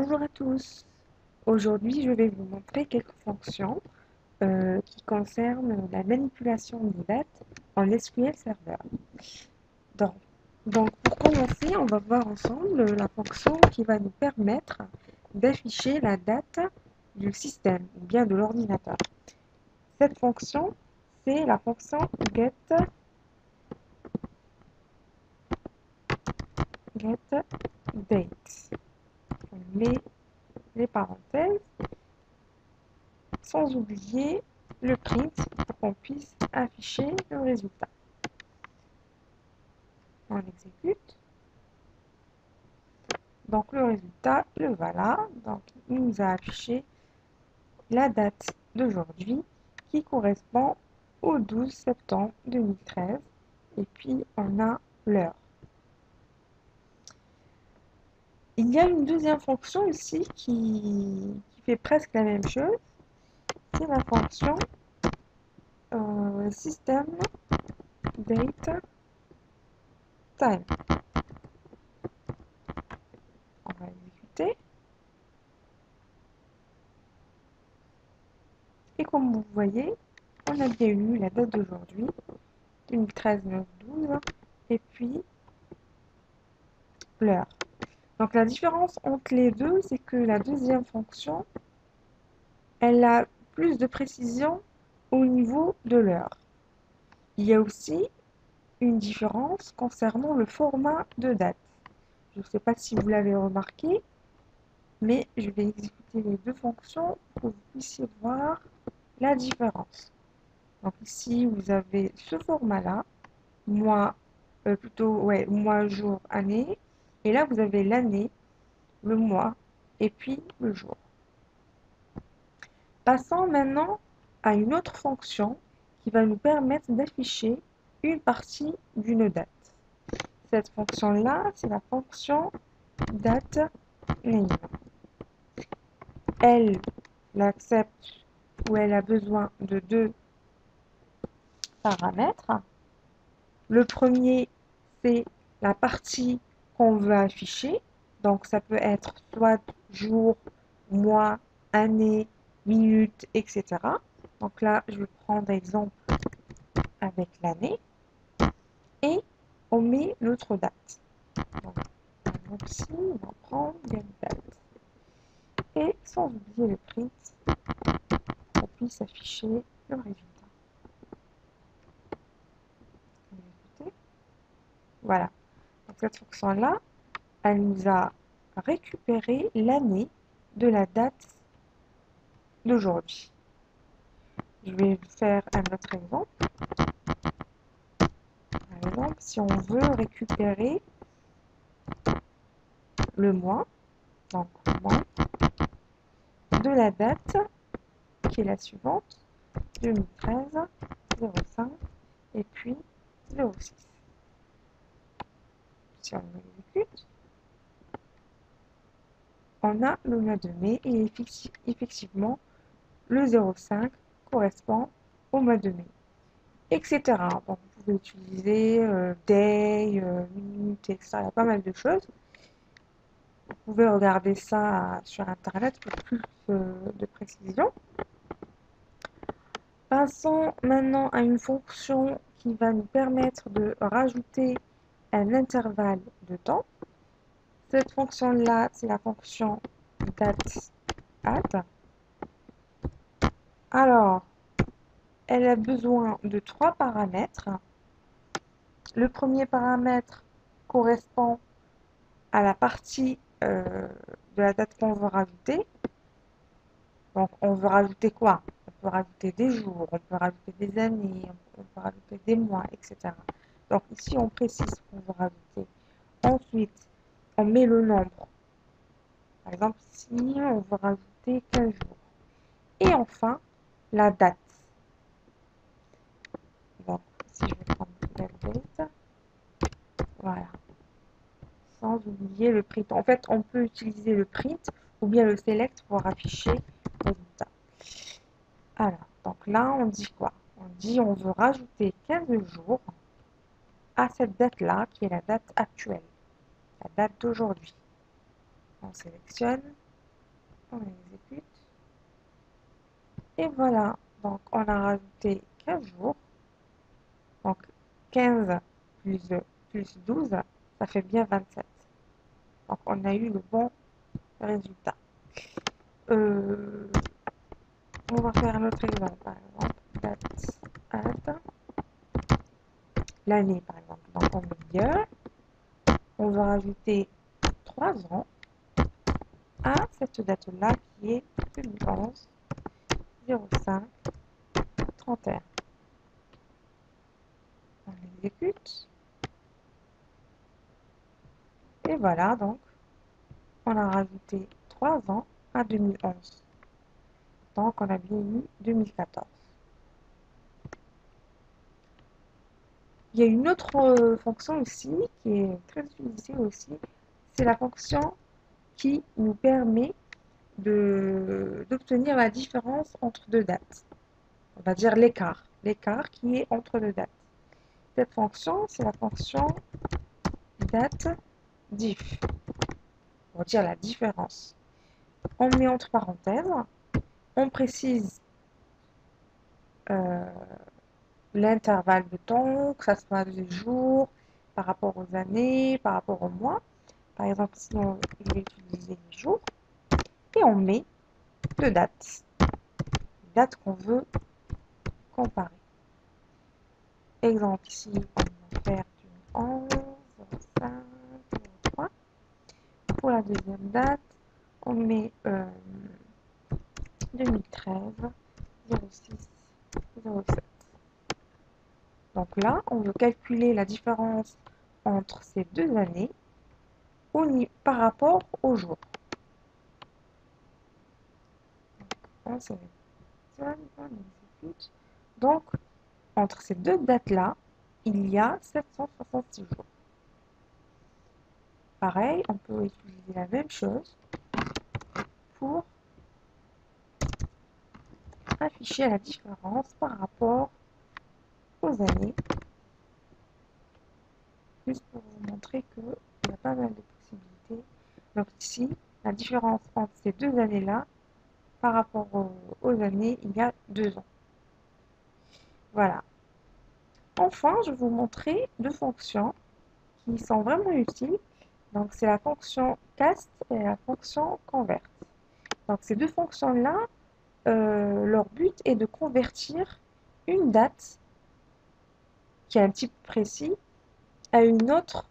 Bonjour à tous. Aujourd'hui, je vais vous montrer quelques fonctions qui concernent la manipulation des dates en SQL Server. Donc, pour commencer, on va voir ensemble la fonction qui va nous permettre d'afficher la date du système ou bien de l'ordinateur. Cette fonction, c'est la fonction getDate. On met les parenthèses, sans oublier le print pour qu'on puisse afficher le résultat. On exécute. Donc le résultat, le voilà. Donc il nous a affiché la date d'aujourd'hui qui correspond au 12 septembre 2013. Et puis on a l'heure. Il y a une deuxième fonction ici qui fait presque la même chose. C'est la fonction system date time. On va exécuter. Et comme vous voyez, on a bien eu la date d'aujourd'hui, 2013-9-12, et puis l'heure. Donc la différence entre les deux, c'est que la deuxième fonction, elle a plus de précision au niveau de l'heure. Il y a aussi une différence concernant le format de date. Je ne sais pas si vous l'avez remarqué, mais je vais exécuter les deux fonctions pour que vous puissiez voir la différence. Donc ici, vous avez ce format-là, mois, mois, jour, année. Et là, vous avez l'année, le mois et puis le jour. Passons maintenant à une autre fonction qui va nous permettre d'afficher une partie d'une date. Cette fonction-là, c'est la fonction dateName. Elle l'accepte ou elle a besoin de deux paramètres. Le premier, c'est la partie qu'on veut afficher. Donc, ça peut être soit jour, mois, année, minute, etc. Donc là, je vais prendre exemple avec l'année. Et on met notre date. Donc ici, on va prendre une date. Et sans oublier le print, on puisse afficher le résultat. Voilà. Donc cette fonction-là, elle nous a récupéré l'année de la date d'aujourd'hui. Je vais faire un autre exemple. Par exemple, si on veut récupérer le mois, donc mois, de la date qui est la suivante, 2013, 05, et puis 06. Si on exécute, on a le mois de mai et effectivement, le 05 correspond au mois de mai, etc. Donc, vous pouvez utiliser day, minute, etc. Il y a pas mal de choses. Vous pouvez regarder ça sur Internet pour plus de précision. Passons maintenant à une fonction qui va nous permettre de rajouter un intervalle de temps. Cette fonction-là, c'est la fonction dateAdd. Alors, elle a besoin de trois paramètres. Le premier paramètre correspond à la partie de la date qu'on veut rajouter. Donc, on veut rajouter quoi? On peut rajouter des jours, on peut rajouter des années, on peut rajouter des mois, etc. Donc, ici, on précise ce qu'on veut rajouter. Ensuite, on met le nombre. Par exemple, ici, on veut rajouter 15 jours. Et enfin, la date. Donc, ici, je vais prendre date. Voilà. Sans oublier le print. En fait, on peut utiliser le print ou bien le select pour afficher le résultat. Alors, donc là, on dit quoi? On dit on veut rajouter 15 jours à cette date-là, qui est la date actuelle, la date d'aujourd'hui. On sélectionne, On exécute. Et voilà. Donc, on a rajouté 15 jours. Donc, 15 plus 12, ça fait bien 27. Donc, on a eu le bon résultat. Euh, on va faire un autre exemple. Par exemple, date, add, l'année, par exemple. Donc, on met year. On va rajouter 3 ans à cette date-là qui est 2011 05 31. On exécute. Et voilà, donc, on a rajouté 3 ans à 2011. Donc, on a bien mis 2014. Il y a une autre fonction aussi qui est très utilisée aussi. C'est la fonction qui nous permet d'obtenir la différence entre deux dates. On va dire l'écart qui est entre deux dates. Cette fonction, c'est la fonction date diff, pour dire la différence. On met entre parenthèses, on précise euh, l'intervalle de temps, que ça soit des jours, par rapport aux années, par rapport aux mois. Par exemple, si on veut utiliser les jours, et on met deux dates, les dates qu'on veut comparer. Exemple ici, on va faire du 11, 05, 03. Pour la deuxième date, on met 2013, 06, 07. Donc là, on veut calculer la différence entre ces deux années par rapport au jour. On sélectionne, on exécute. Donc, entre ces deux dates-là, il y a 766 jours. Pareil, on peut utiliser la même chose pour afficher la différence par rapport aux années. Juste pour vous montrer qu'il y a pas mal de possibilités. Donc ici, la différence entre ces deux années-là, par rapport aux années, il y a 2 ans. Voilà. Enfin, je vais vous montrer deux fonctions qui sont vraiment utiles. Donc, c'est la fonction cast et la fonction convert. Donc, ces deux fonctions-là, leur but est de convertir une date qui a un type précis à une autre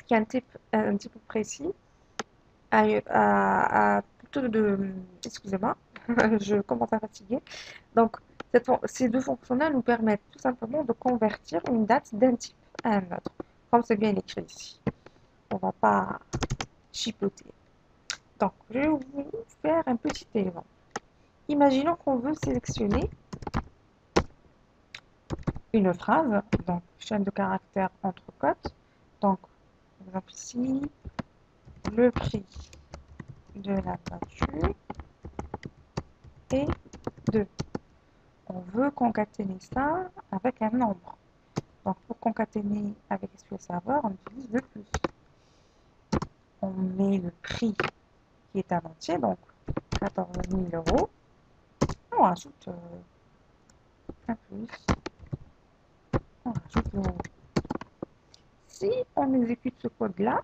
qui a un type précis plutôt de... Excusez-moi, je commence à fatiguer. Donc, ces deux fonctions-là nous permettent tout simplement de convertir une date d'un type à un autre, comme c'est bien écrit ici. On ne va pas chipoter. Donc, je vais vous faire un petit exemple. Imaginons qu'on veut sélectionner une phrase, donc chaîne de caractères entre cotes. Donc, par exemple ici, le prix de la voiture est 2. On veut concaténer ça avec un nombre. Donc, pour concaténer avec SQL Server, on utilise le plus. On met le prix qui est un entier, donc 14 000 euros. On rajoute un plus. On rajoute l'euro. Si on exécute ce code-là,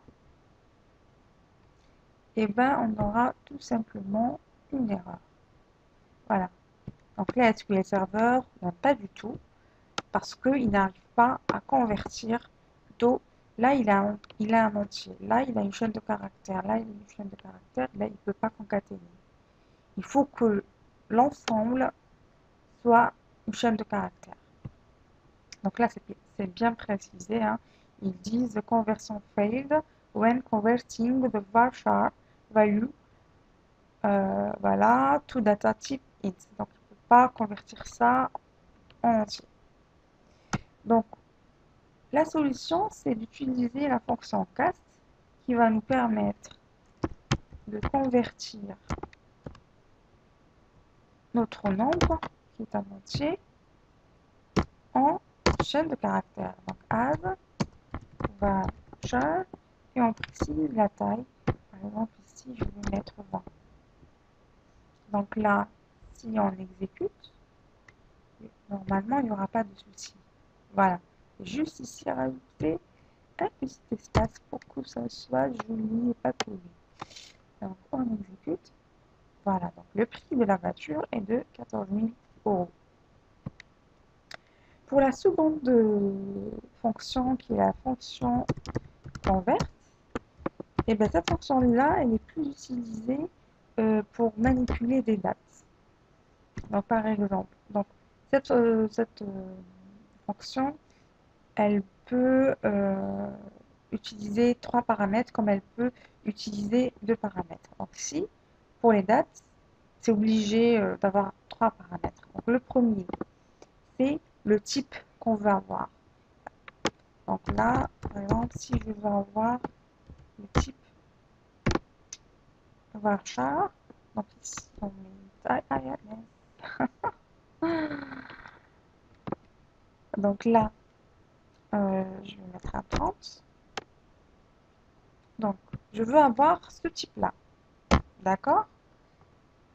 eh ben, on aura tout simplement une erreur. Voilà. Donc là, SQL Server n'aime pas du tout parce qu'il n'arrive pas à convertir plutôt. Là, il a un entier. Là, il a une chaîne de caractères. Là, il a une chaîne de caractères. Là, il ne peut pas concaténer. Il faut que l'ensemble soit une chaîne de caractères. Donc là, c'est bien précisé. Hein. Ils disent the conversion failed when converting the varchar value voilà, to data type int. Donc, il ne peut pas convertir ça en entier. Donc, la solution, c'est d'utiliser la fonction cast qui va nous permettre de convertir notre nombre, qui est un entier, en chaîne de caractères. Donc, as, varchar, et on précise la taille. Par exemple, ici, je vais mettre 20. Donc là, si on exécute, normalement, il n'y aura pas de souci. Voilà. Juste ici, rajouter un petit espace pour que ça soit joli et pas collé. Donc, on exécute. Voilà. Donc, le prix de la voiture est de 14 000 euros. Pour la seconde fonction, qui est la fonction convert, et bien cette fonction-là, elle est plus utilisée pour manipuler des dates. Donc, par exemple, donc, cette fonction, elle peut utiliser 3 paramètres comme elle peut utiliser 2 paramètres. Donc ici, pour les dates, c'est obligé d'avoir 3 paramètres. Donc le premier, c'est le type qu'on veut avoir. Donc là, par exemple, si je veux avoir le type varchar, donc ici on met donc là, je vais mettre un 30. Donc, je veux avoir ce type-là. D'accord?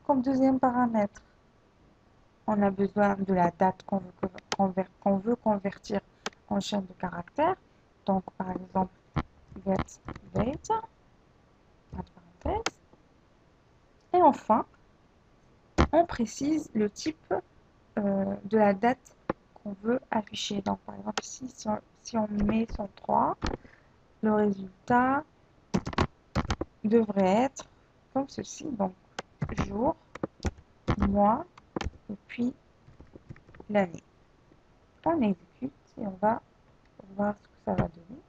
Comme deuxième paramètre, on a besoin de la date qu'on veut convertir en chaîne de caractères. Donc, par exemple, get date, entre parenthèses. Et enfin, on précise le type de la date qu'on veut afficher. Donc, par exemple, ici, si on met 103, le résultat devrait être comme ceci. Donc, jour, mois, et puis l'année. On exécute et on va voir ce que ça va donner.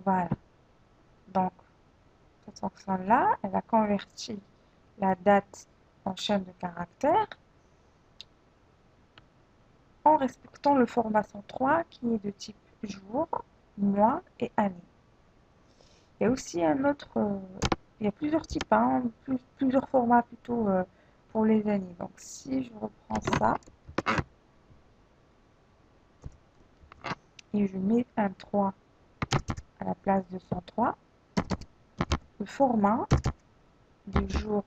Voilà. Donc, cette fonction-là, elle a converti la date en chaîne de caractères en respectant le format 103 qui est de type jour, mois et année. Il y a aussi un autre, il y a plusieurs types, hein, plusieurs formats plutôt pour les années. Donc, si je reprends ça et je mets un 3 à la place de 103, le format de jour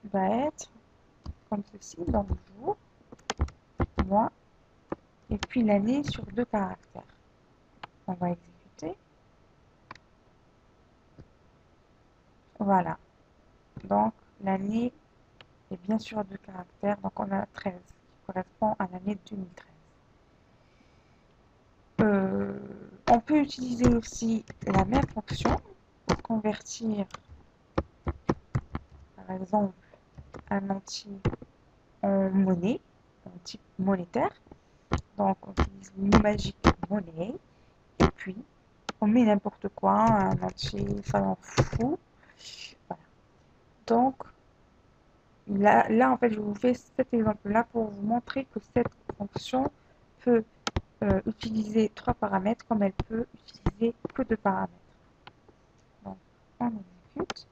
va être comme ceci, donc jour, mois, et puis l'année sur 2 caractères. On va exécuter. Voilà. Donc, l'année est bien sûr 2 caractères, donc on a 13, qui correspond à l'année 2013. On peut utiliser aussi la même fonction pour convertir, par exemple, un entier en monnaie, en type monétaire. Donc, on utilise le magique monnaie, et puis on met n'importe quoi, un entier, ça m'en fout. Voilà. Donc, là, en fait, je vous fais cet exemple-là pour vous montrer que cette fonction peut utiliser 3 paramètres comme elle peut utiliser que 2 paramètres. Donc, on exécute.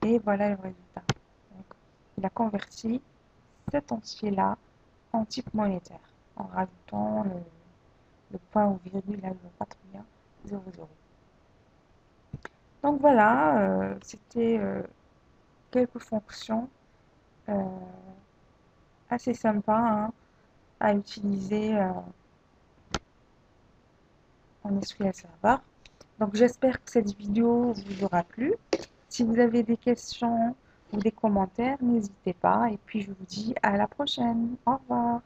Et voilà le résultat. Donc, il a converti cet entier-là en type monétaire en rajoutant le point ou virgule, là, je ne vois pas très bien, 0,0. Donc voilà, c'était quelques fonctions assez sympas hein, à utiliser en SQL Server. Donc j'espère que cette vidéo vous aura plu. Si vous avez des questions ou des commentaires, n'hésitez pas. Et puis je vous dis à la prochaine. Au revoir.